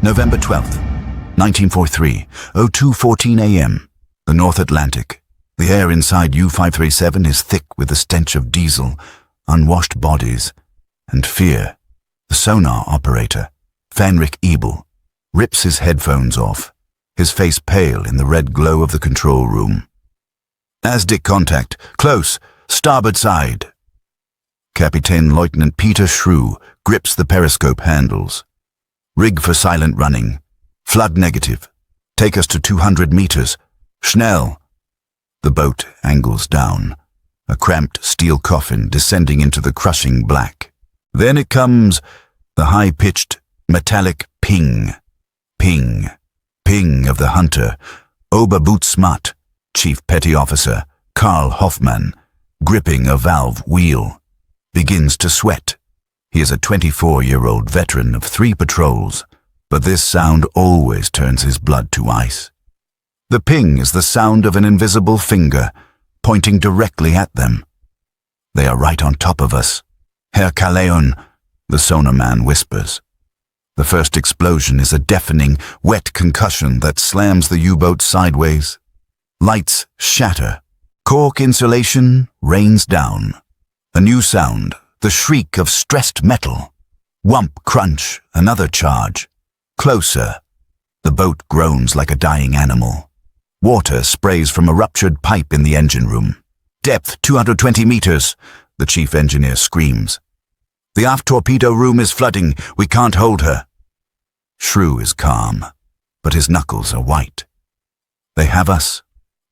November 12th, 1943, 02:14 a.m., the North Atlantic. The air inside U-537 is thick with the stench of diesel, unwashed bodies, and fear. The sonar operator, Fenrik Ebel, rips his headphones off, his face pale in the red glow of the control room. ASDIC contact, close, starboard side. Captain Lieutenant Peter Shrew grips the periscope handles. Rig for silent running. Flood negative. Take us to 200 meters. Schnell. The boat angles down, a cramped steel coffin descending into the crushing black. Then it comes, the high-pitched, metallic ping. Ping. Ping of the hunter, Oberbootsmatt, Chief Petty Officer, Karl Hoffmann, gripping a valve wheel. Begins to sweat. He is a 24-year-old veteran of 3 patrols, but this sound always turns his blood to ice. The ping is the sound of an invisible finger, pointing directly at them. They are right on top of us. Herr Kaleon, the sonarman whispers. The first explosion is a deafening, wet concussion that slams the U-boat sideways. Lights shatter. Cork insulation rains down. A new sound, the shriek of stressed metal. Whump, crunch, another charge. Closer. The boat groans like a dying animal. Water sprays from a ruptured pipe in the engine room. Depth 220 meters, the chief engineer screams. The aft torpedo room is flooding. We can't hold her. Shrew is calm, but his knuckles are white. They have us.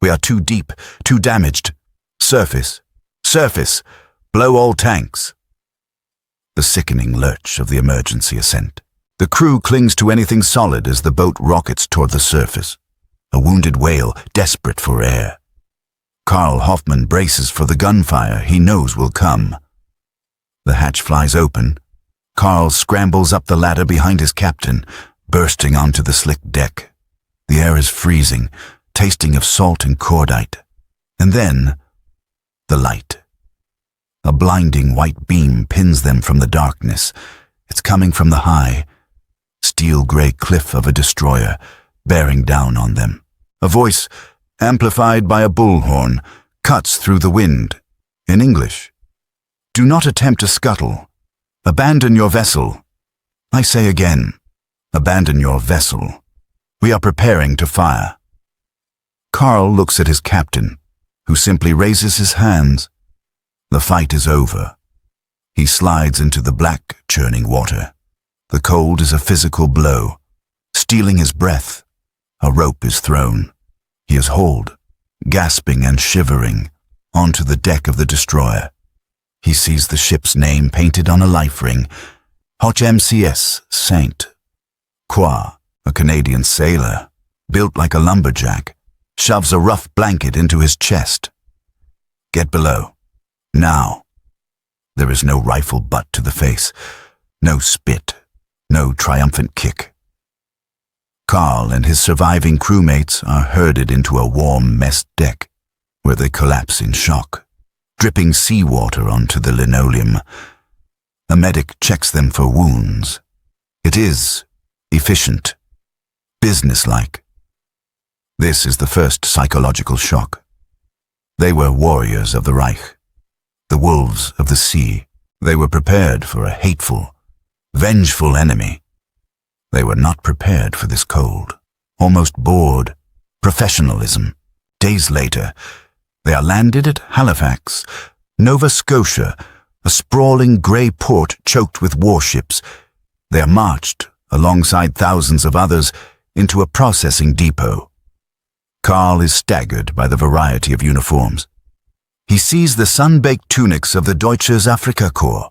We are too deep, too damaged. Surface. Surface. Blow all tanks. The sickening lurch of the emergency ascent. The crew clings to anything solid as the boat rockets toward the surface. A wounded whale, desperate for air. Karl Hoffmann braces for the gunfire he knows will come. The hatch flies open. Karl scrambles up the ladder behind his captain, bursting onto the slick deck. The air is freezing, tasting of salt and cordite. And then, the light. A blinding white beam pins them from the darkness. It's coming from the high, steel-gray cliff of a destroyer, bearing down on them. A voice, amplified by a bullhorn, cuts through the wind. In English. Do not attempt to scuttle. Abandon your vessel. I say again, abandon your vessel. We are preparing to fire. Karl looks at his captain, who simply raises his hands. The fight is over. He slides into the black, churning water. The cold is a physical blow. Stealing his breath, a rope is thrown. He is hauled, gasping and shivering, onto the deck of the destroyer. He sees the ship's name painted on a life ring, HMCS Saint. Croix, a Canadian sailor, built like a lumberjack, shoves a rough blanket into his chest. Get below. Now. There is no rifle butt to the face, no spit, no triumphant kick. Karl and his surviving crewmates are herded into a warm mess deck, where they collapse in shock, dripping seawater onto the linoleum. A medic checks them for wounds. It is efficient, businesslike. This is the first psychological shock. They were warriors of the Reich, the wolves of the sea. They were prepared for a hateful, vengeful enemy. They were not prepared for this cold, almost bored, professionalism. Days later, they are landed at Halifax, Nova Scotia, a sprawling grey port choked with warships. They are marched, alongside thousands of others, into a processing depot. Karl is staggered by the variety of uniforms. He sees the sun-baked tunics of the Deutsches Afrikakorps,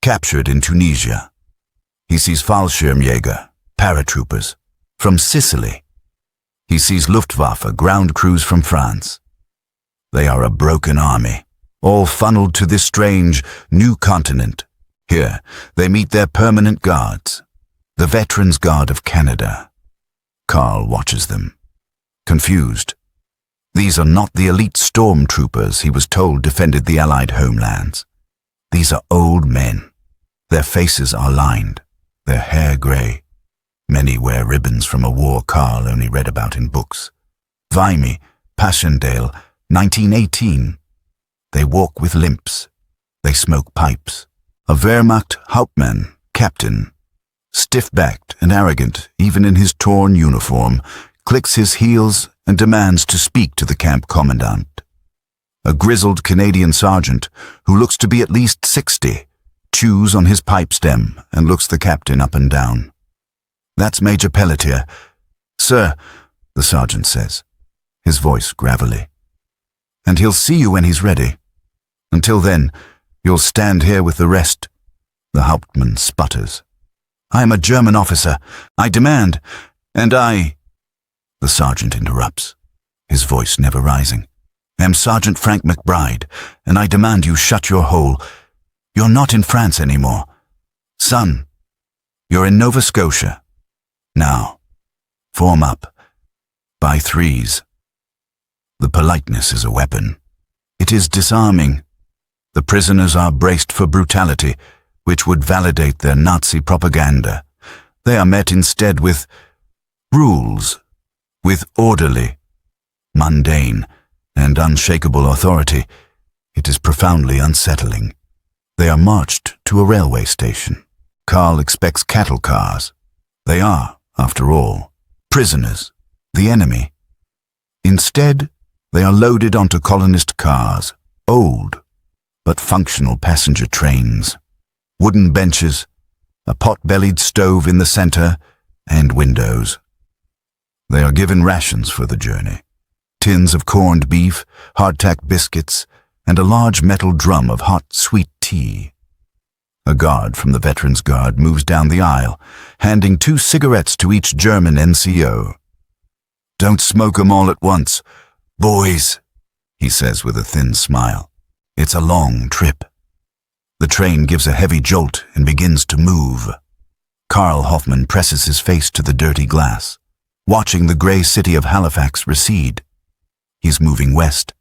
captured in Tunisia. He sees Fallschirmjäger, paratroopers, from Sicily. He sees Luftwaffe ground crews from France. They are a broken army, all funneled to this strange, new continent. Here, they meet their permanent guards, the Veterans Guard of Canada. Karl watches them, confused. These are not the elite stormtroopers he was told defended the Allied homelands. These are old men. Their faces are lined, their hair grey. Many wear ribbons from a war Karl only read about in books. Vimy, Passchendaele, 1918. They walk with limps. They smoke pipes. A Wehrmacht Hauptmann, captain, stiff-backed and arrogant even in his torn uniform, clicks his heels and demands to speak to the camp commandant. A grizzled Canadian sergeant, who looks to be at least 60, chews on his pipe stem and looks the captain up and down. "That's Major Pelletier." "Sir," the sergeant says, his voice gravelly. "And he'll see you when he's ready. Until then, you'll stand here with the rest." The Hauptmann sputters. "I am a German officer. I demand, and I—" The sergeant interrupts, his voice never rising. "I am Sergeant Frank McBride, and I demand you shut your hole. You're not in France anymore. Son, you're in Nova Scotia. Now, form up. By threes." The politeness is a weapon. It is disarming. The prisoners are braced for brutality, which would validate their Nazi propaganda. They are met instead with rules, with orderly, mundane, and unshakable authority. It is profoundly unsettling. They are marched to a railway station. Karl expects cattle cars. They are, after all, prisoners, the enemy. Instead, they are loaded onto colonist cars, old but functional passenger trains. Wooden benches, a pot-bellied stove in the center, and windows. They are given rations for the journey. Tins of corned beef, hardtack biscuits, and a large metal drum of hot, sweet tea. A guard from the Veterans Guard moves down the aisle, handing 2 cigarettes to each German NCO. "Don't smoke 'em all at once, boys," he says with a thin smile. "It's a long trip." The train gives a heavy jolt and begins to move. Karl Hoffmann presses his face to the dirty glass, watching the gray city of Halifax recede. He's moving west.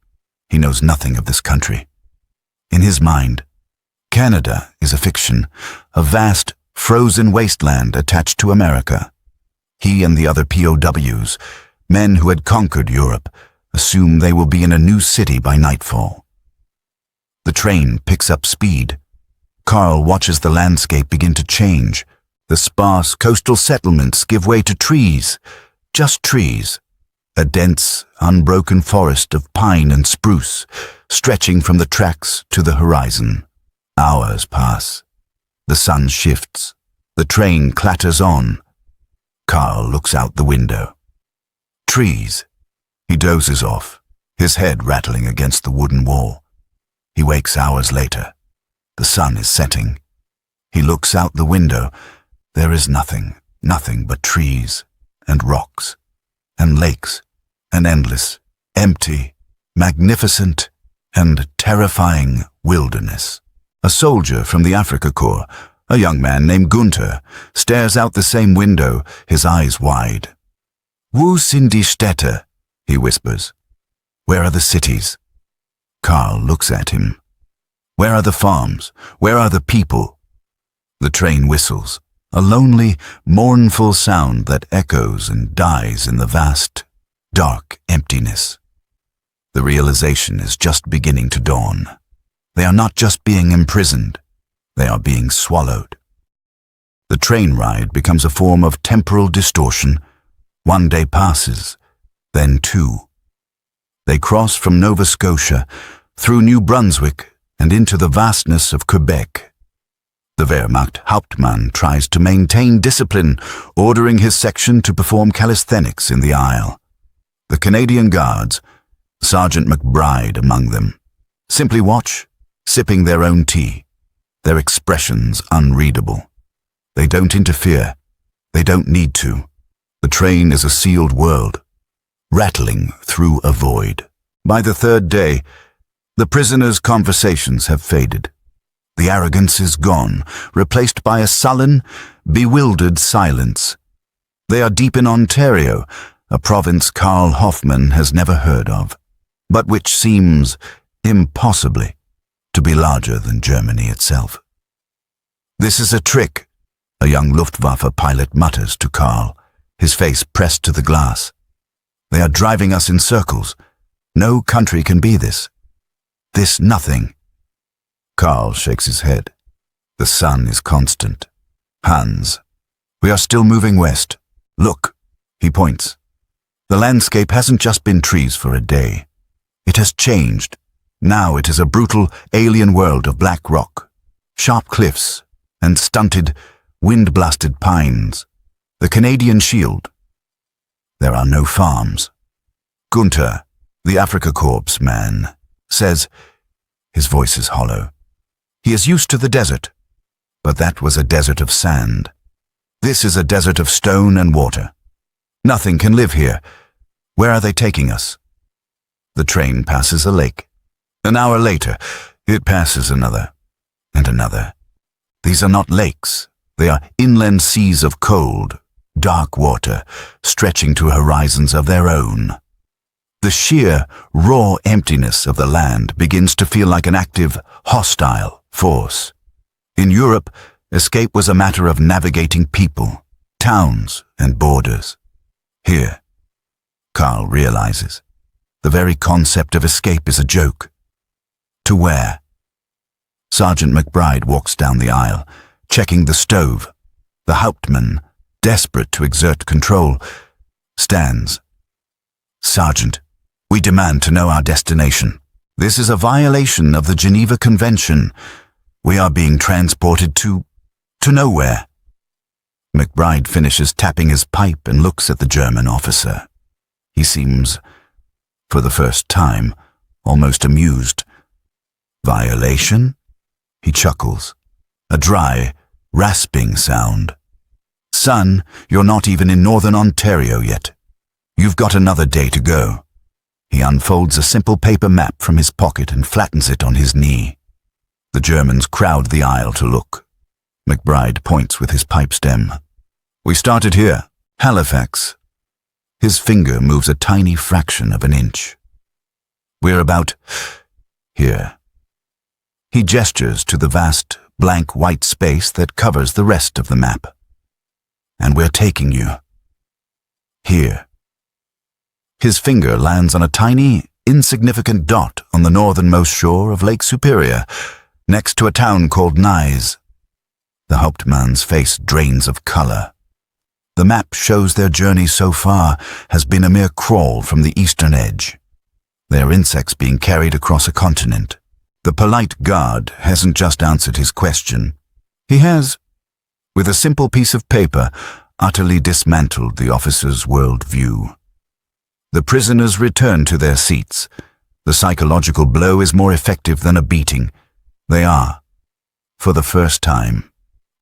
He knows nothing of this country. In his mind, Canada is a fiction, a vast, frozen wasteland attached to America. He and the other POWs, men who had conquered Europe, assume they will be in a new city by nightfall. The train picks up speed. Karl watches the landscape begin to change. The sparse coastal settlements give way to trees, just trees. A dense, unbroken forest of pine and spruce, stretching from the tracks to the horizon. Hours pass. The sun shifts. The train clatters on. Karl looks out the window. Trees. He dozes off, his head rattling against the wooden wall. He wakes hours later. The sun is setting. He looks out the window. There is nothing but trees and rocks and lakes, an endless, empty, magnificent, and terrifying wilderness. A soldier from the Afrika Korps, a young man named Gunther, stares out the same window, his eyes wide. "Wo sind die Städte?" he whispers. "Where are the cities?" Karl looks at him. Where are the farms? Where are the people? The train whistles, a lonely, mournful sound that echoes and dies in the vast, dark emptiness. The realization is just beginning to dawn. They are not just being imprisoned, they are being swallowed. The train ride becomes a form of temporal distortion. One day passes, then 2. They cross from Nova Scotia, through New Brunswick, and into the vastness of Quebec. The Wehrmacht Hauptmann tries to maintain discipline, ordering his section to perform calisthenics in the aisle. The Canadian Guards, Sergeant McBride among them, simply watch, sipping their own tea, their expressions unreadable. They don't interfere. They don't need to. The train is a sealed world, rattling through a void. By the 3rd day, the prisoners' conversations have faded. The arrogance is gone, replaced by a sullen, bewildered silence. They are deep in Ontario, a province Karl Hoffmann has never heard of, but which seems, impossibly, to be larger than Germany itself. "This is a trick," A young Luftwaffe pilot mutters to Karl, his face pressed to the glass. They are driving us in circles. No country can be this. This nothing. Karl shakes his head. The sun is constant. Hans, we are still moving west. Look, he points. The landscape hasn't just been trees for a day. It has changed. Now it is a brutal, alien world of black rock, sharp cliffs, and stunted, wind-blasted pines. The Canadian Shield. There are no farms. Gunther, the Africa Corps man, says, his voice is hollow, he is used to the desert, but that was a desert of sand. This is a desert of stone and water. Nothing can live here. Where are they taking us? The train passes a lake. An hour later, it passes another, and another. These are not lakes. They are inland seas of cold, dark water, stretching to horizons of their own. The sheer, raw emptiness of the land begins to feel like an active, hostile force. In Europe, escape was a matter of navigating people, towns, and borders. Here, Karl realizes, the very concept of escape is a joke. To where? Sergeant McBride walks down the aisle, checking the stove. The Hauptmann, desperate to exert control, stands. Sergeant, we demand to know our destination. This is a violation of the Geneva Convention. We are being transported to nowhere. McBride finishes tapping his pipe and looks at the German officer. He seems, for the first time, almost amused. Violation? He chuckles. A dry, rasping sound. Son, you're not even in Northern Ontario yet. You've got another day to go. He unfolds a simple paper map from his pocket and flattens it on his knee. The Germans crowd the aisle to look. McBride points with his pipe stem. We started here, Halifax. His finger moves a tiny fraction of an inch. We're about here. He gestures to the vast, blank white space that covers the rest of the map. And we're taking you. Here. His finger lands on a tiny, insignificant dot on the northernmost shore of Lake Superior, next to a town called Nyes. The Hauptmann's face drains of color. The map shows their journey so far has been a mere crawl from the eastern edge. They are insects being carried across a continent. The polite guard hasn't just answered his question. He has, with a simple piece of paper, utterly dismantled the officer's world view. The prisoners return to their seats. The psychological blow is more effective than a beating. They are, for the first time,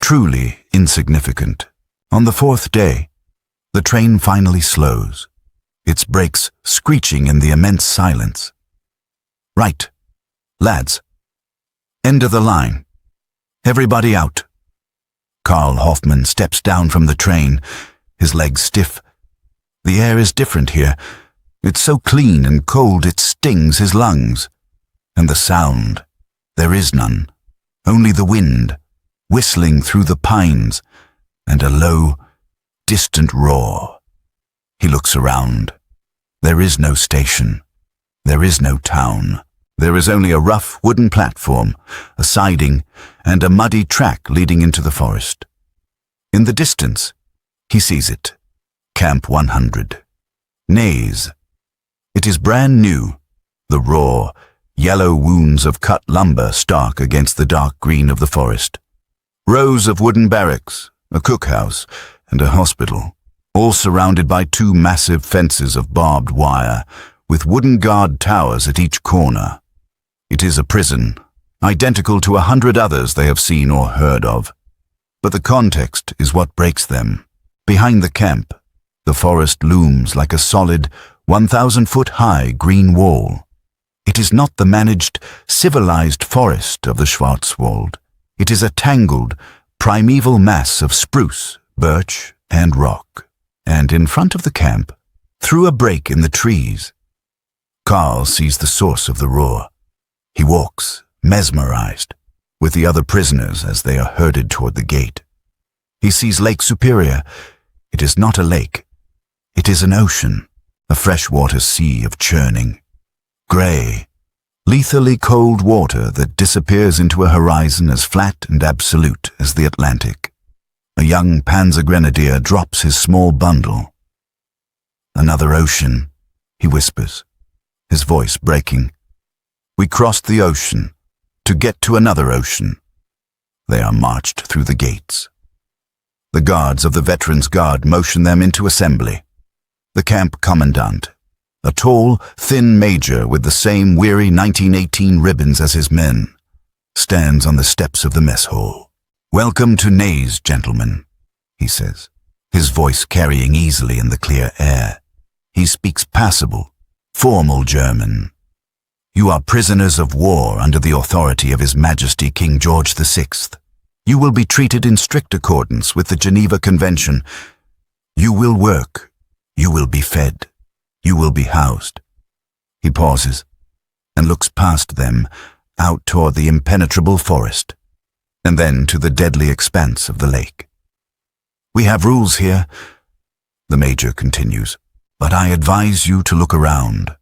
truly insignificant. On the fourth day, the train finally slows, its brakes screeching in the immense silence. Right, lads. End of the line. Everybody out. Karl Hoffmann steps down from the train, his legs stiff. The air is different here. It's so clean and cold it stings his lungs. And the sound, there is none. Only the wind, whistling through the pines, and a low, distant roar. He looks around. There is no station. There is no town. There is only a rough wooden platform, a siding, and a muddy track leading into the forest. In the distance, he sees it. Camp 100. Nays. It is brand new. The raw, yellow wounds of cut lumber stark against the dark green of the forest. Rows of wooden barracks, a cookhouse, and a hospital, all surrounded by two massive fences of barbed wire, with wooden guard towers at each corner. It is a prison, identical to 100 others they have seen or heard of. But the context is what breaks them. Behind the camp, the forest looms like a solid, 1,000-foot-high green wall. It is not the managed, civilized forest of the Schwarzwald. It is a tangled, primeval mass of spruce, birch, and rock. And in front of the camp, through a break in the trees, Karl sees the source of the roar. He walks, mesmerized, with the other prisoners as they are herded toward the gate. He sees Lake Superior. It is not a lake. It is an ocean, a freshwater sea of churning, grey, lethally cold water that disappears into a horizon as flat and absolute as the Atlantic. A young Panzer Grenadier drops his small bundle. "Another ocean," he whispers, his voice breaking. "We crossed the ocean to get to another ocean." They are marched through the gates. The guards of the Veterans Guard motion them into assembly. The camp commandant, a tall, thin major with the same weary 1918 ribbons as his men, stands on the steps of the mess hall. "Welcome to Ney's, gentlemen," he says, his voice carrying easily in the clear air. He speaks passable, formal German. "You are prisoners of war under the authority of His Majesty King George VI. You will be treated in strict accordance with the Geneva Convention. You will work. You will be fed. You will be housed." He pauses and looks past them, out toward the impenetrable forest, and then to the deadly expanse of the lake. "We have rules here," the major continues, "but I advise you to look around.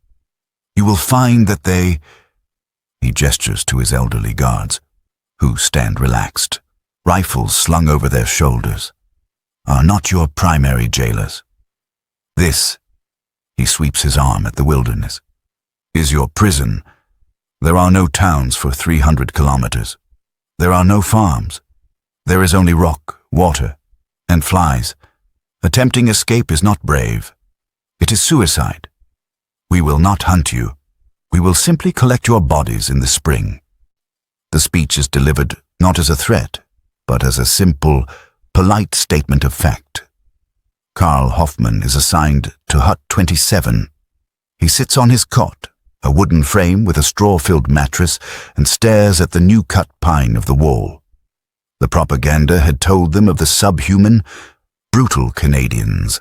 You will find that they—" He gestures to his elderly guards, who stand relaxed, rifles slung over their shoulders, "are not your primary jailers. This," he sweeps his arm at the wilderness, "is your prison. There are no towns for 300 kilometers. There are no farms. There is only rock, water, and flies. Attempting escape is not brave. It is suicide. We will not hunt you. We will simply collect your bodies in the spring." The speech is delivered not as a threat, but as a simple, polite statement of fact. Karl Hoffmann is assigned to Hut 27. He sits on his cot, a wooden frame with a straw-filled mattress, and stares at the new-cut pine of the wall. The propaganda had told them of the subhuman, brutal Canadians.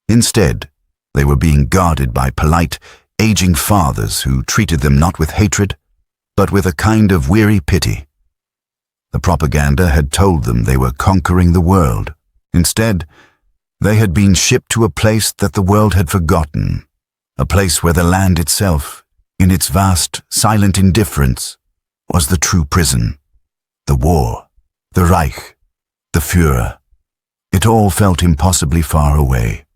Instead, they were being guarded by polite, aging fathers who treated them not with hatred, but with a kind of weary pity. The propaganda had told them they were conquering the world. Instead, they had been shipped to a place that the world had forgotten, a place where the land itself, in its vast, silent indifference, was the true prison. The war, the Reich, the Führer. It all felt impossibly far away.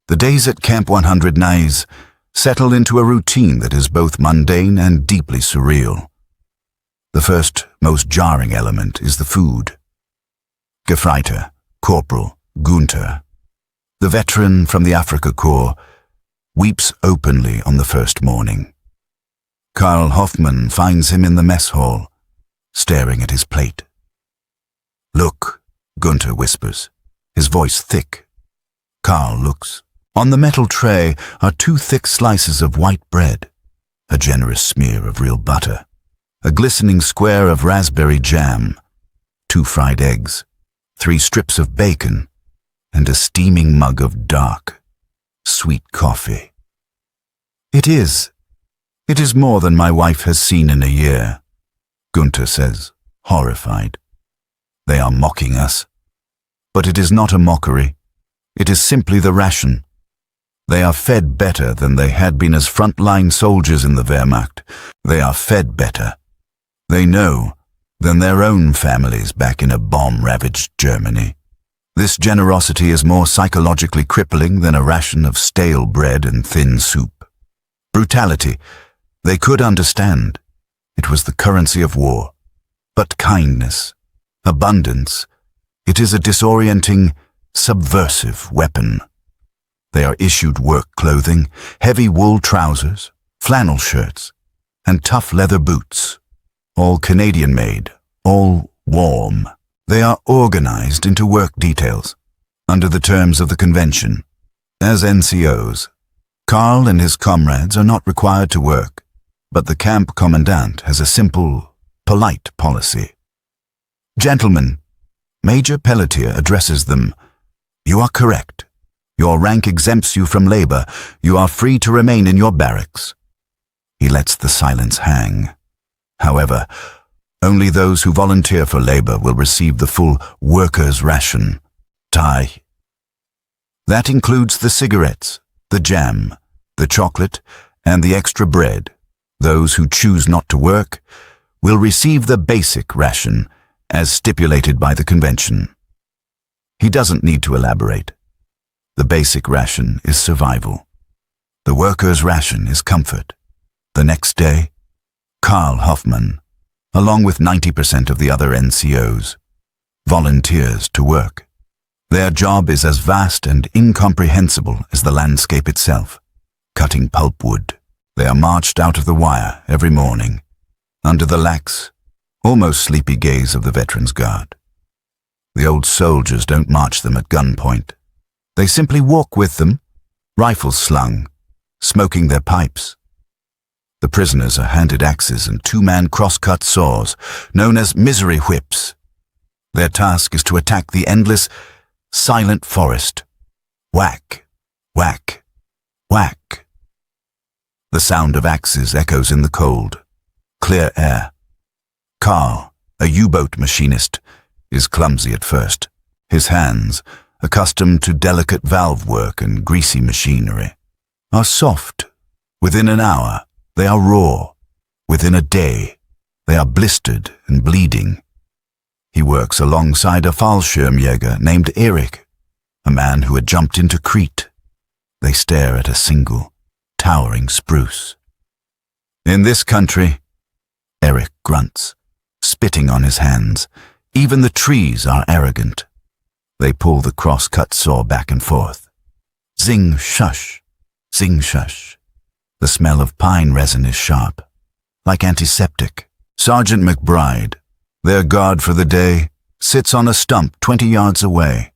The days at Camp 100 Ney's settle into a routine that is both mundane and deeply surreal. The first, most jarring element is the food. Gefreiter, Corporal Gunther, the veteran from the Afrika Korps, weeps openly on the first morning. Karl Hoffmann finds him in the mess hall, staring at his plate. "Look," Gunther whispers, his voice thick. Karl looks. On the metal tray are 2 thick slices of white bread, a generous smear of real butter, a glistening square of raspberry jam, 2 fried eggs, 3 strips of bacon, and a steaming mug of dark, sweet coffee. It is more than my wife has seen in a year," Gunther says, horrified. "They are mocking us. But it is not a mockery. It is simply the ration. They are fed better than they had been as frontline soldiers in the Wehrmacht. They are fed better. They know than their own families back in a bomb-ravaged Germany. This generosity is more psychologically crippling than a ration of stale bread and thin soup. Brutality, they could understand. It was the currency of war. But kindness, abundance, it is a disorienting, subversive weapon. They are issued work clothing, heavy wool trousers, flannel shirts, and tough leather boots, all Canadian-made, all warm. They are organized into work details, under the terms of the convention. As NCOs, Karl and his comrades are not required to work, but the camp commandant has a simple, polite policy. "Gentlemen," Major Pelletier addresses them, "you are correct. Your rank exempts you from labor. You are free to remain in your barracks." He lets the silence hang. However, Only those who volunteer for labor will receive the full workers' ration, Thai. That includes the cigarettes, the jam, the chocolate, and the extra bread. Those who choose not to work will receive the basic ration as stipulated by the convention. He doesn't need to elaborate. The basic ration is survival. The workers' ration is comfort. The next day, Karl Hoffmann, along with 90% of the other NCOs, volunteers to work. Their job is as vast and incomprehensible as the landscape itself, cutting pulpwood. They are marched out of the wire every morning, under the lax, almost sleepy gaze of the Veterans Guard. The old soldiers don't march them at gunpoint. They simply walk with them, rifles slung, smoking their pipes. The prisoners are handed axes and two-man cross-cut saws, known as misery whips. Their task is to attack the endless, silent forest. Whack, whack, whack. The sound of axes echoes in the cold, clear air. Karl, a U-boat machinist, is clumsy at first. His hands, accustomed to delicate valve work and greasy machinery, are soft. Within an hour, they are raw. Within a day, they are blistered and bleeding. He works alongside a Fallschirmjäger named Erik, a man who had jumped into Crete. They stare at a single, towering spruce. In this country, Erik grunts, spitting on his hands. Even the trees are arrogant. They pull the cross-cut saw back and forth. Zing shush, zing shush. The smell of pine resin is sharp, like antiseptic. Sergeant McBride, their guard for the day, sits on a stump 20 yards away,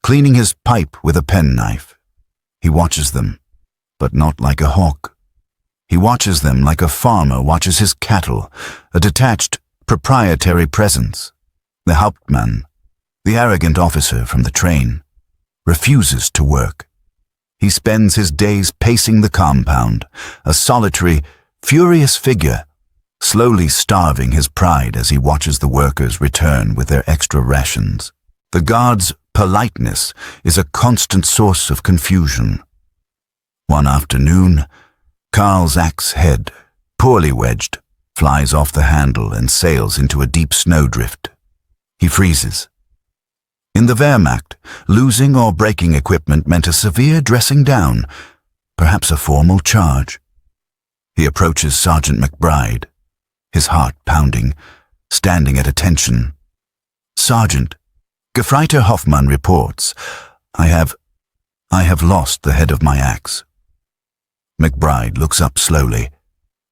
cleaning his pipe with a penknife. He watches them, but not like a hawk. He watches them like a farmer watches his cattle, a detached, proprietary presence. The Hauptmann, the arrogant officer from the train, refuses to work. He spends his days pacing the compound, a solitary, furious figure, slowly starving his pride as he watches the workers return with their extra rations. The guard's politeness is a constant source of confusion. One afternoon, Karl's axe head, poorly wedged, flies off the handle and sails into a deep snowdrift. He freezes. In the Wehrmacht, losing or breaking equipment meant a severe dressing down, perhaps a formal charge. He approaches Sergeant McBride, his heart pounding, standing at attention. Sergeant, Gefreiter Hoffmann reports, I have lost the head of my axe. McBride looks up slowly,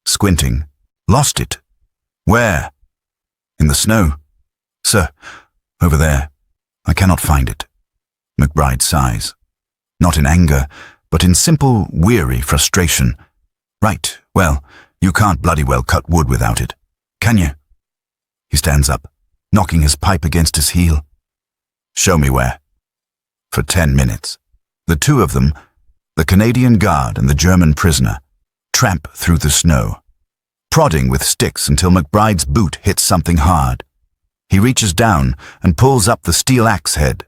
squinting. Lost it? Where? In the snow. Sir, over there. I cannot find it. McBride sighs, not in anger, but in simple, weary frustration. Right, well, you can't bloody well cut wood without it, can you? He stands up, knocking his pipe against his heel. Show me where. For 10 minutes, the two of them, the Canadian guard and the German prisoner, tramp through the snow, prodding with sticks until McBride's boot hits something hard. He reaches down and pulls up the steel axe head.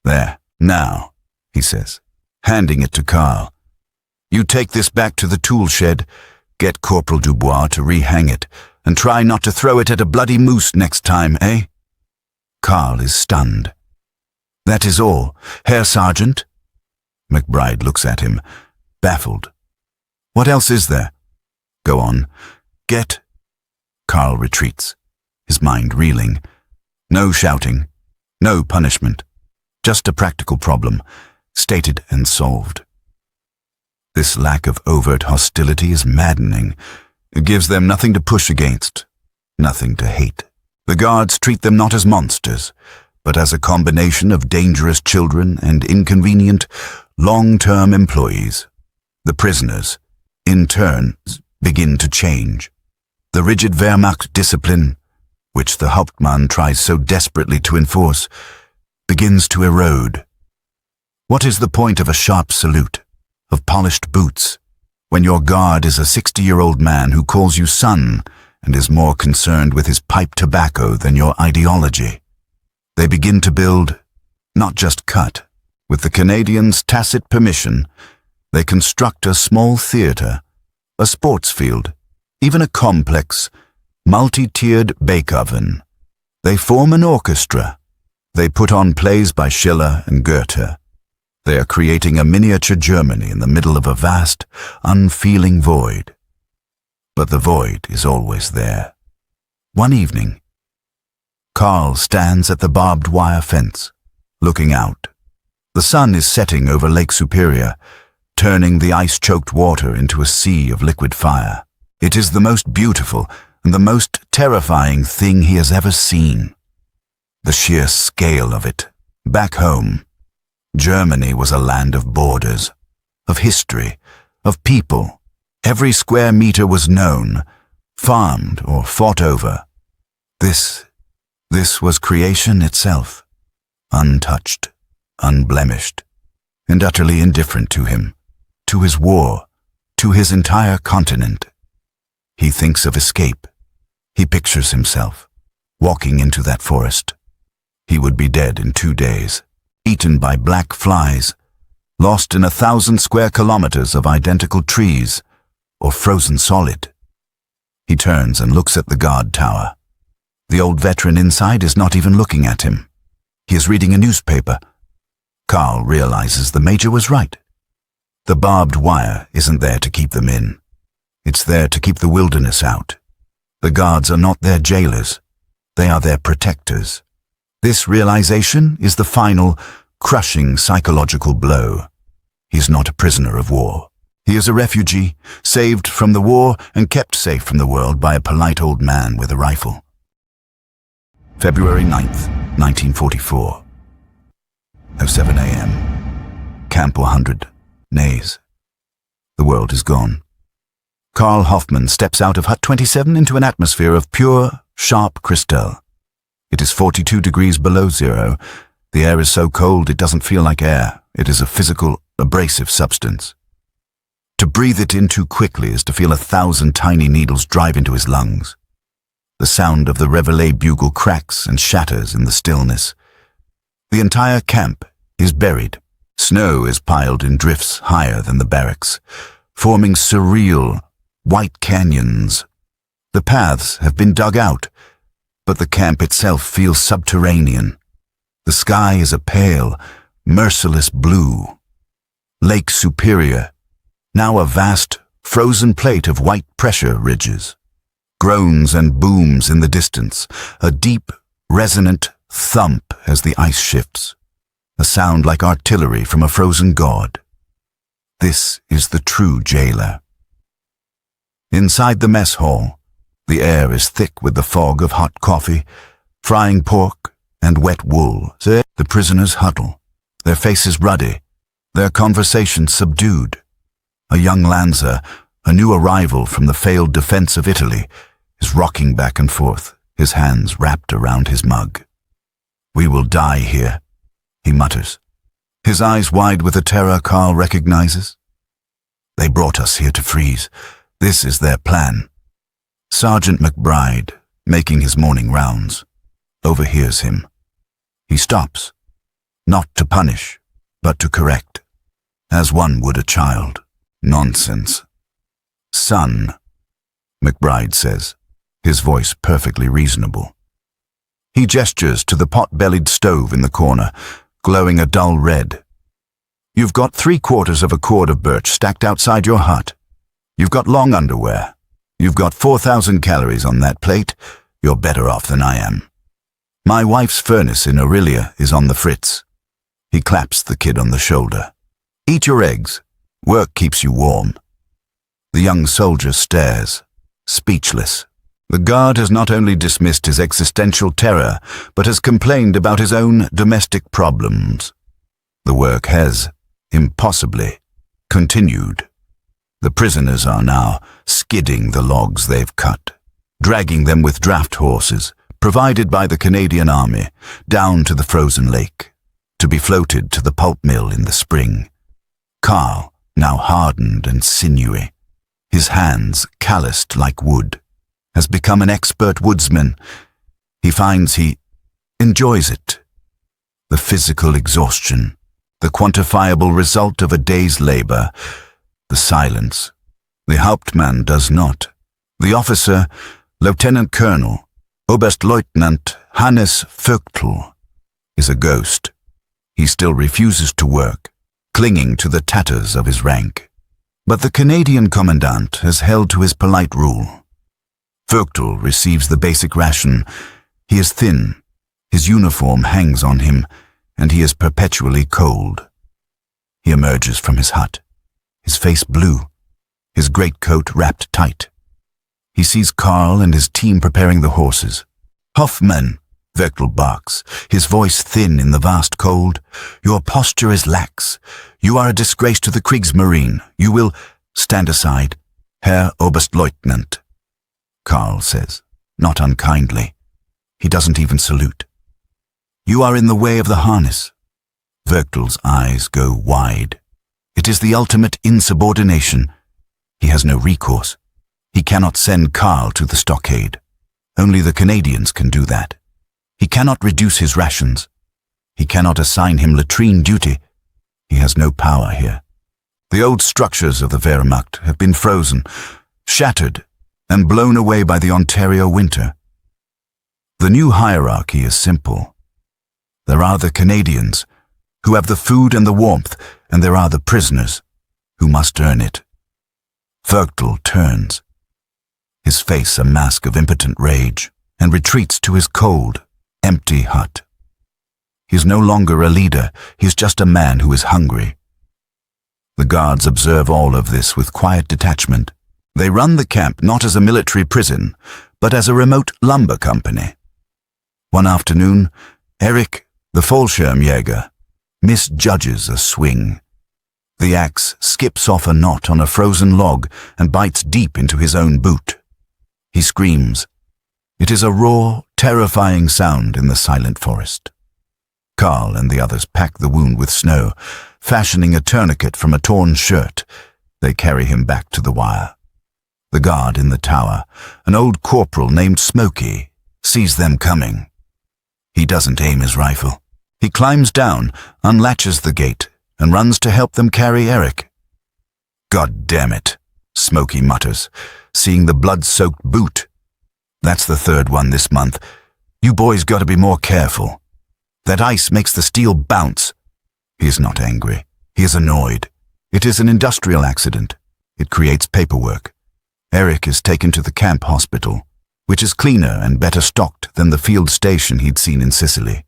There, now, he says, handing it to Karl. You take this back to the tool shed, get Corporal Dubois to rehang it, and try not to throw it at a bloody moose next time, eh? Karl is stunned. That is all, Herr Sergeant? McBride looks at him, baffled. What else is there? Go on. Get. Karl retreats, his mind reeling. No shouting, no punishment, just a practical problem, stated and solved. This lack of overt hostility is maddening. It gives them nothing to push against, nothing to hate. The guards treat them not as monsters, but as a combination of dangerous children and inconvenient, long-term employees. The prisoners, in turn, begin to change. The rigid Wehrmacht discipline, which the Hauptmann tries so desperately to enforce, begins to erode. What is the point of a sharp salute, of polished boots, when your guard is a 60-year-old man who calls you son and is more concerned with his pipe tobacco than your ideology. They begin to build, not just cut. With the Canadians' tacit permission, they construct a small theatre, a sports field, even a complex, multi-tiered bake oven. They form an orchestra. They put on plays by Schiller and Goethe. They are creating a miniature Germany in the middle of a vast, unfeeling void. But the void is always there. One evening, Carl stands at the barbed wire fence, looking out. The sun is setting over Lake Superior, turning the ice-choked water into a sea of liquid fire. It is the most beautiful and the most terrifying thing he has ever seen. The sheer scale of it. Back home, Germany was a land of borders, of history, of people. Every square meter was known, farmed or fought over. This was creation itself, untouched, unblemished, and utterly indifferent to him, to his war, to his entire continent. He thinks of escape. He pictures himself walking into that forest. He would be dead in 2 days, eaten by black flies, lost in 1,000 square kilometers of identical trees, or frozen solid. He turns and looks at the guard tower. The old veteran inside is not even looking at him. He is reading a newspaper. Carl realizes the major was right. The barbed wire isn't there to keep them in. It's there to keep the wilderness out. The guards are not their jailers. They are their protectors. This realization is the final, crushing psychological blow. He is not a prisoner of war. He is a refugee, saved from the war and kept safe from the world by a polite old man with a rifle. February 9th, 1944. 07 a.m. Camp 100. Nays. The world is gone. Carl Hoffman steps out of Hut 27 into an atmosphere of pure, sharp crystal. It is 42 degrees below zero. The air is so cold it doesn't feel like air. It is a physical, abrasive substance. To breathe it in too quickly is to feel 1,000 tiny needles drive into his lungs. The sound of the Reveille bugle cracks and shatters in the stillness. The entire camp is buried. Snow is piled in drifts higher than the barracks, forming surreal, white canyons. The paths have been dug out, but the camp itself feels subterranean. The sky is a pale, merciless blue. Lake Superior, now a vast, frozen plate of white pressure ridges. Groans and booms in the distance, a deep, resonant thump as the ice shifts, a sound like artillery from a frozen god. This is the true jailer. Inside the mess hall, the air is thick with the fog of hot coffee, frying pork, and wet wool. The prisoners huddle, their faces ruddy, their conversations subdued. A young Lanza, a new arrival from the failed defense of Italy, is rocking back and forth, his hands wrapped around his mug. "We will die here," he mutters, his eyes wide with a terror Carl recognizes. "They brought us here to freeze. This is their plan." Sergeant McBride, making his morning rounds, overhears him. He stops, not to punish, but to correct, as one would a child. "Nonsense." "Son," McBride says, his voice perfectly reasonable. He gestures to the pot-bellied stove in the corner, glowing a dull red. "You've got 3/4 of a cord of birch stacked outside your hut. You've got long underwear. You've got 4,000 calories on that plate. You're better off than I am. My wife's furnace in Aurelia is on the fritz." He claps the kid on the shoulder. "Eat your eggs. Work keeps you warm." The young soldier stares, speechless. The guard has not only dismissed his existential terror, but has complained about his own domestic problems. The work has, impossibly, continued. The prisoners are now skidding the logs they've cut, dragging them with draft horses, provided by the Canadian Army, down to the frozen lake, to be floated to the pulp mill in the spring. Carl, now hardened and sinewy, his hands calloused like wood, has become an expert woodsman. He finds he enjoys it. The physical exhaustion, the quantifiable result of a day's labor, the silence. The Hauptmann does not. The officer, Lieutenant Colonel, Oberstleutnant Hannes Vögtl, is a ghost. He still refuses to work, clinging to the tatters of his rank. But the Canadian commandant has held to his polite rule. Vögtl receives the basic ration. He is thin, his uniform hangs on him, and he is perpetually cold. He emerges from his hut, his face blue, his greatcoat wrapped tight. He sees Karl and his team preparing the horses. "Hoffmann," Vögtl barks, his voice thin in the vast cold. "Your posture is lax. You are a disgrace to the Kriegsmarine. You will—" "Stand aside, Herr Oberstleutnant," Karl says, not unkindly. He doesn't even salute. "You are in the way of the harness." Vögtl's eyes go wide. It is the ultimate insubordination. He has no recourse. He cannot send Karl to the stockade. Only the Canadians can do that. He cannot reduce his rations. He cannot assign him latrine duty. He has no power here. The old structures of the Wehrmacht have been frozen, shattered, and blown away by the Ontario winter. The new hierarchy is simple. There are the Canadians, who have the food and the warmth, and there are the prisoners, who must earn it. Vögtl turns, his face a mask of impotent rage, and retreats to his cold, empty hut. He is no longer a leader, he is just a man who is hungry. The guards observe all of this with quiet detachment. They run the camp not as a military prison, but as a remote lumber company. One afternoon, Eric, the Fallschirmjäger, misjudges a swing. The axe skips off a knot on a frozen log and bites deep into his own boot. He screams. It is a raw, terrifying sound in the silent forest. Karl and the others pack the wound with snow. Fashioning a tourniquet from a torn shirt, they carry him back to the wire. The guard in the tower, an old corporal named Smokey, sees them coming. He doesn't aim his rifle. He climbs down, unlatches the gate, and runs to help them carry Eric. "God damn it," Smokey mutters, seeing the blood-soaked boot. "That's the third one this month. You boys gotta be more careful. That ice makes the steel bounce." He is not angry. He is annoyed. It is an industrial accident. It creates paperwork. Eric is taken to the camp hospital, which is cleaner and better stocked than the field station he'd seen in Sicily.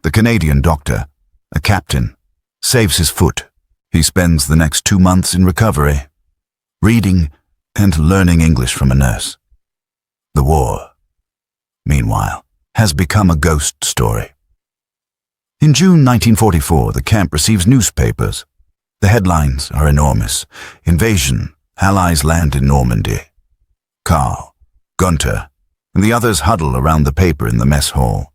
The Canadian doctor, a captain, saves his foot. He spends the next 2 months in recovery, reading and learning English from a nurse. The war, meanwhile, has become a ghost story. In June 1944, the camp receives newspapers. The headlines are enormous. Invasion, Allies land in Normandy. Karl, Gunther, and the others huddle around the paper in the mess hall.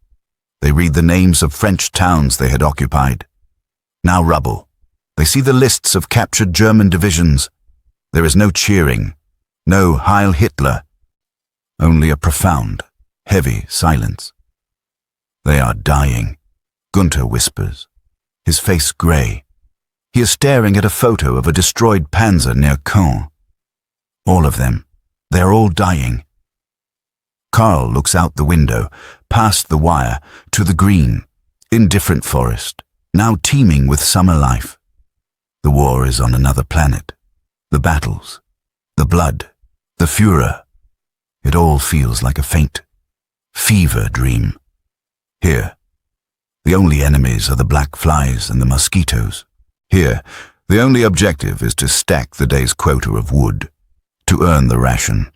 They read the names of French towns they had occupied. Now rubble. They see the lists of captured German divisions. There is no cheering, no Heil Hitler, only a profound, heavy silence. They are dying, Gunther whispers, his face grey. He is staring at a photo of a destroyed panzer near Caen. All of them, they are all dying. Karl looks out the window, past the wire, to the green, indifferent forest, now teeming with summer life. The war is on another planet. The battles, the blood, the furor. It all feels like a faint fever dream. Here, the only enemies are the black flies and the mosquitoes. Here, the only objective is to stack the day's quota of wood, to earn the ration,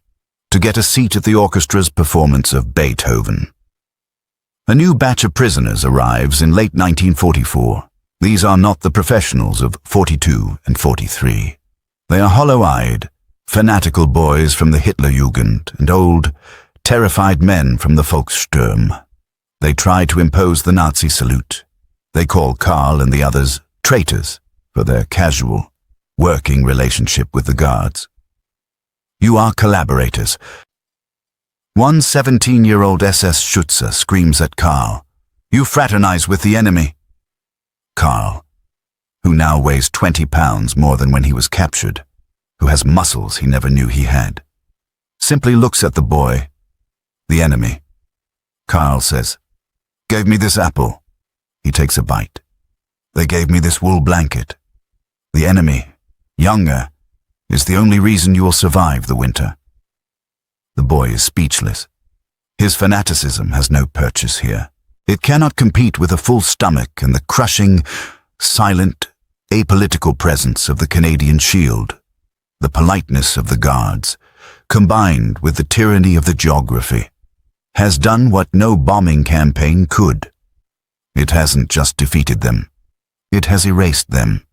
to get a seat at the orchestra's performance of Beethoven. A new batch of prisoners arrives in late 1944. These are not the professionals of 42 and 43. They are hollow-eyed, fanatical boys from the Hitlerjugend and old, terrified men from the Volkssturm. They try to impose the Nazi salute. They call Karl and the others traitors for their casual, working relationship with the guards. You are collaborators. One 17-year-old SS Schütze screams at Karl, "You fraternize with the enemy." Karl, who now weighs 20 pounds more than when he was captured, who has muscles he never knew he had, simply looks at the boy, the enemy. Karl says, "Gave me this apple." He takes a bite. "They gave me this wool blanket. The enemy, younger, is the only reason you will survive the winter." The boy is speechless. His fanaticism has no purchase here. It cannot compete with a full stomach and the crushing, silent, apolitical presence of the Canadian Shield, the politeness of the Guards, combined with the tyranny of the geography, has done what no bombing campaign could. It hasn't just defeated them. It has erased them.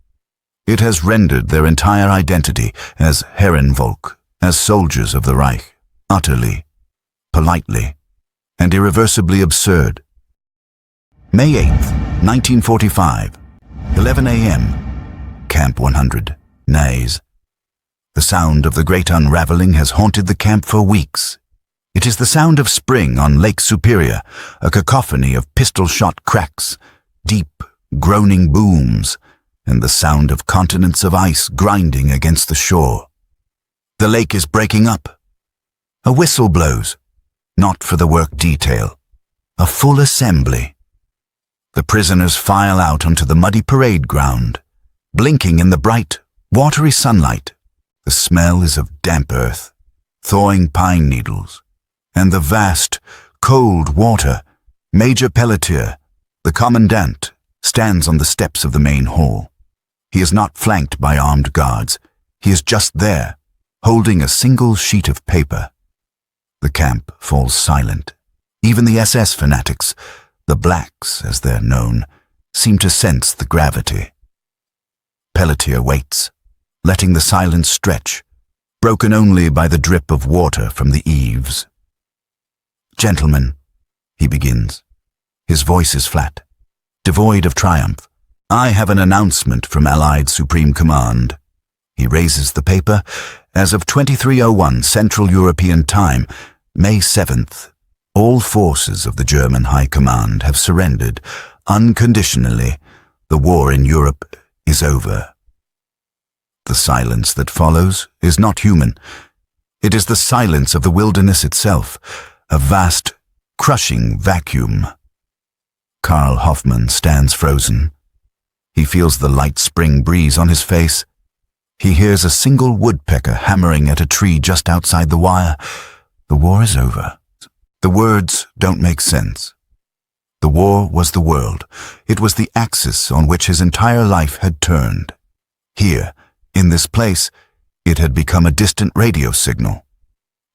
It has rendered their entire identity as Herrenvolk, as soldiers of the Reich, utterly, politely, and irreversibly absurd. May 8th, 1945, 11 a.m., Camp 100, Nays. The sound of the great unraveling has haunted the camp for weeks. It is the sound of spring on Lake Superior, a cacophony of pistol-shot cracks, deep, groaning booms, and the sound of continents of ice grinding against the shore. The lake is breaking up. A whistle blows, not for the work detail, a full assembly. The prisoners file out onto the muddy parade ground, blinking in the bright, watery sunlight. The smell is of damp earth, thawing pine needles, and the vast, cold water. Major Pelletier, the commandant, stands on the steps of the main hall. He is not flanked by armed guards. He is just there, holding a single sheet of paper. The camp falls silent. Even the SS fanatics, the Blacks as they're known, seem to sense the gravity. Pelletier waits, letting the silence stretch, broken only by the drip of water from the eaves. "Gentlemen," he begins. His voice is flat, devoid of triumph. "I have an announcement from Allied Supreme Command." He raises the paper. As of 23:01 Central European Time, May 7th, all forces of the German High Command have surrendered unconditionally. The war in Europe is over. The silence that follows is not human. It is the silence of the wilderness itself, a vast, crushing vacuum. Karl Hoffmann stands frozen. He feels the light spring breeze on his face. He hears a single woodpecker hammering at a tree just outside the wire. The war is over. The words don't make sense. The war was the world. It was the axis on which his entire life had turned. Here, in this place, it had become a distant radio signal.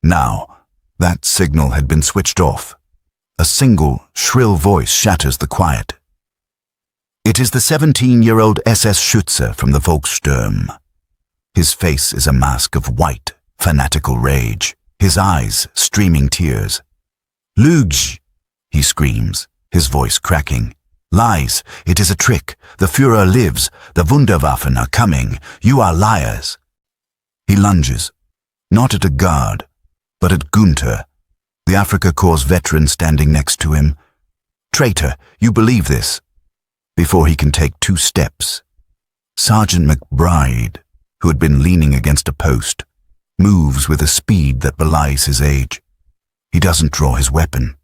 Now, that signal had been switched off. A single, shrill voice shatters the quiet. It is the 17-year-old SS Schütze from the Volkssturm. His face is a mask of white, fanatical rage, his eyes streaming tears. "Lüge!" he screams, his voice cracking. "Lies! It is a trick! The Führer lives! The Wunderwaffen are coming! You are liars!" He lunges, not at a guard, but at Gunther, the Afrika Korps veteran standing next to him. "Traitor, you believe this?" Before he can take 2 steps, Sergeant McBride, who had been leaning against a post, moves with a speed that belies his age. He doesn't draw his weapon.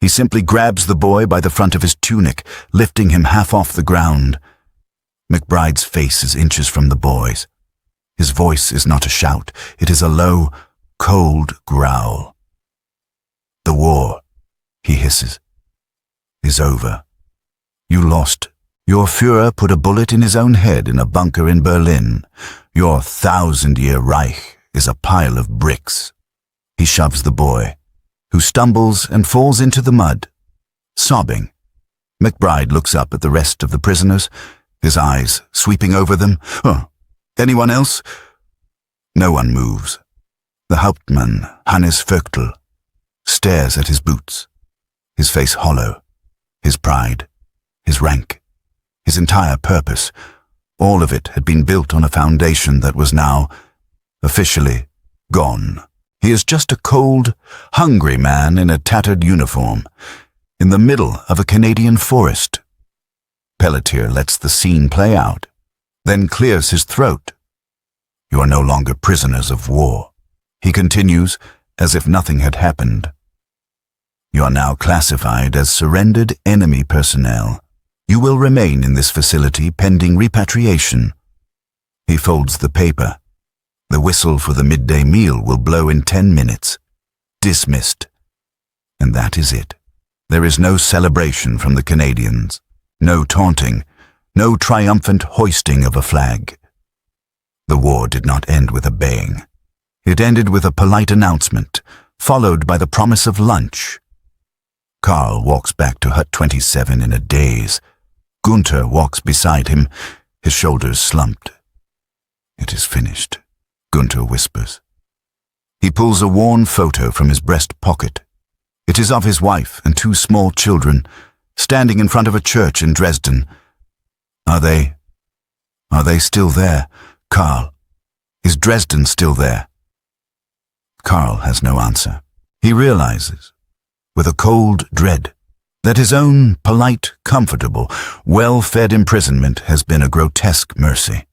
He simply grabs the boy by the front of his tunic, lifting him half off the ground. McBride's face is inches from the boy's. His voice is not a shout. It is a low, cold growl. "The war," he hisses, "is over. You lost. Your Führer put a bullet in his own head in a bunker in Berlin. Your 1,000-year Reich is a pile of bricks." He shoves the boy, who stumbles and falls into the mud, sobbing. McBride looks up at the rest of the prisoners, his eyes sweeping over them. "Oh, anyone else?" No one moves. The Hauptmann, Hannes Vögtl, stares at his boots, his face hollow, his pride, his rank, his entire purpose. All of it had been built on a foundation that was now, officially, gone. He is just a cold, hungry man in a tattered uniform, in the middle of a Canadian forest. Pelletier lets the scene play out, then clears his throat. You are no longer prisoners of war, he continues, as if nothing had happened. You are now classified as surrendered enemy personnel. You will remain in this facility pending repatriation. He folds the paper. The whistle for the midday meal will blow in 10 minutes. Dismissed. And that is it. There is no celebration from the Canadians, no taunting, no triumphant hoisting of a flag. The war did not end with a baying. It ended with a polite announcement, followed by the promise of lunch. Karl walks back to Hut 27 in a daze. Gunther walks beside him, his shoulders slumped. It is finished, Gunther whispers. He pulls a worn photo from his breast pocket. It is of his wife and 2 small children, standing in front of a church in Dresden. Are they still there, Karl? Is Dresden still there? Karl has no answer. He realizes, with a cold dread, that his own polite, comfortable, well-fed imprisonment has been a grotesque mercy.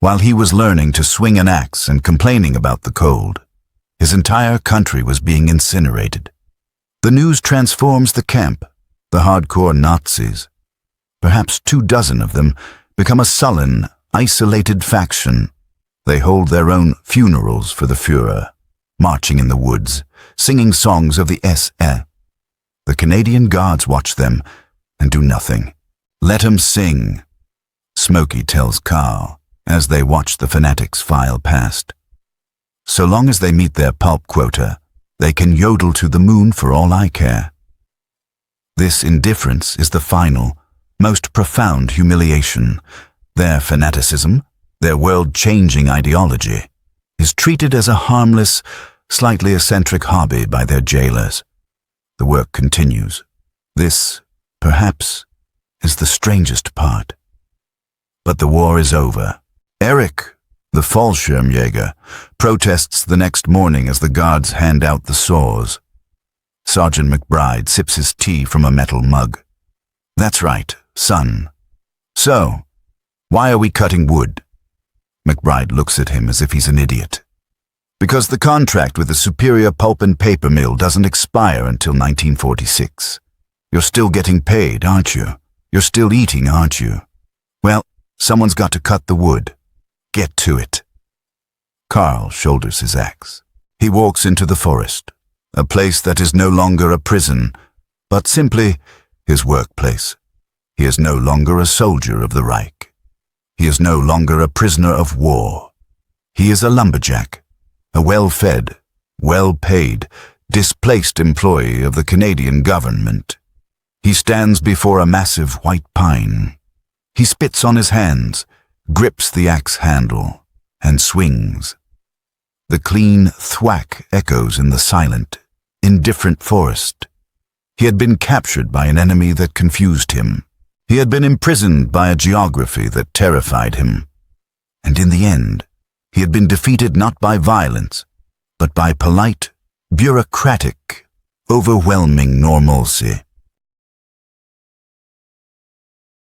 While he was learning to swing an axe and complaining about the cold, his entire country was being incinerated. The news transforms the camp. The hardcore Nazis, perhaps 24 of them, become a sullen, isolated faction. They hold their own funerals for the Führer, marching in the woods, singing songs of the SS. The Canadian Guards watch them and do nothing. Let 'em sing, Smokey tells Karl as they watch the fanatics file past. So long as they meet their pulp quota, they can yodel to the moon for all I care. This indifference is the final, most profound humiliation. Their fanaticism, their world-changing ideology, is treated as a harmless, slightly eccentric hobby by their jailers. The work continues. This, perhaps, is the strangest part. But the war is over. Eric, the Fallschirmjäger, protests the next morning as the guards hand out the saws. Sergeant McBride sips his tea from a metal mug. That's right, son. So, why are we cutting wood? McBride looks at him as if he's an idiot. Because the contract with the Superior Pulp and Paper Mill doesn't expire until 1946. You're still getting paid, aren't you? You're still eating, aren't you? Well, someone's got to cut the wood. Get to it. Karl shoulders his axe. He walks into the forest, a place that is no longer a prison, but simply his workplace. He is no longer a soldier of the Reich. He is no longer a prisoner of war. He is a lumberjack, a well-fed, well-paid, displaced employee of the Canadian government. He stands before a massive white pine. He spits on his hands, grips the axe handle, and swings. The clean thwack echoes in the silent, indifferent forest. He had been captured by an enemy that confused him. He had been imprisoned by a geography that terrified him. And in the end, he had been defeated not by violence, but by polite, bureaucratic, overwhelming normalcy.